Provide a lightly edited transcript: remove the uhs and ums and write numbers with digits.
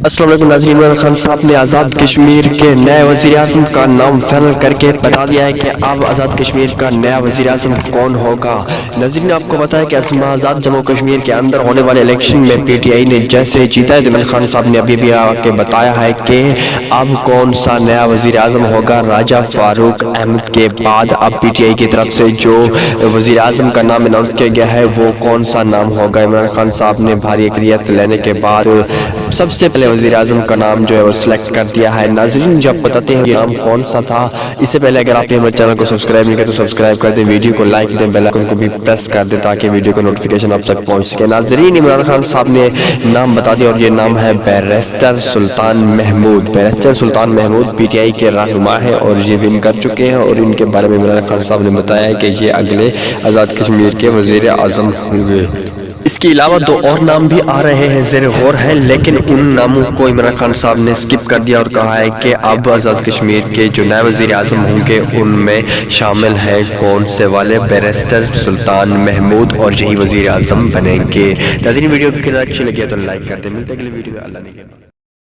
السلام علیکم ناظرین، عمران خان صاحب نے آزاد کشمیر کے نئے وزیر اعظم کا نام فائنل کر کے بتا دیا ہے کہ اب آزاد کشمیر کا نیا وزیر اعظم کون ہوگا۔ ناظرین آپ کو پتا ہے کہ آزاد جموں کشمیر کے اندر ہونے والے الیکشن میں پی ٹی آئی نے جیسے جیتا ہے، عمران خان صاحب نے ابھی آ کے بتایا ہے کہ اب کون سا نیا وزیر اعظم ہوگا۔ راجہ فاروق احمد کے بعد اب پی ٹی آئی کی طرف سے جو وزیر اعظم کا نام اناؤنس کیا گیا ہے وہ کون سا نام ہوگا۔ عمران خان صاحب نے بھاری اکثریت لینے کے بعد سب سے پہلے وزیر اعظم کا نام جو ہے وہ سلیکٹ کر دیا ہے۔ ناظرین جب بتاتے ہیں یہ نام کون سا تھا، اس سے پہلے اگر آپ نے ہمارے چینل کو سبسکرائب نہیں کیا تو سبسکرائب کر دیں، ویڈیو کو لائک دیں، بیل آئیکن کو بھی پریس کر دیں تاکہ ویڈیو کا نوٹیفیکیشن آپ تک پہنچ سکے۔ ناظرین عمران خان صاحب نے نام بتا دیا اور یہ نام ہے barrister Sultan Mahmood. Barrister Sultan Mahmood P T I کے رہنما ہیں اور یہ ون کر چکے ہیں، اور ان کے بارے میں عمران خان صاحب نے بتایا ہے کہ یہ اگلے آزاد کشمیر کے وزیر اعظم ہوں گے۔ اس کے علاوہ دو اور نام بھی آ رہے ہیں، زیر غور ہے، لیکن ان ناموں کو عمران خان صاحب نے سکپ کر دیا اور کہا ہے کہ اب آزاد کشمیر کے جو نئے وزیر اعظم ہوں گے ان میں شامل ہے کون سے والے بیرسٹر سلطان محمود، اور یہی وزیر اعظم بنیں گے۔ ناظرین ویڈیو اچھی لگی ہے تو لائک کر دیں، ملتے ہیں اگلی ویڈیو میں، اللہ نے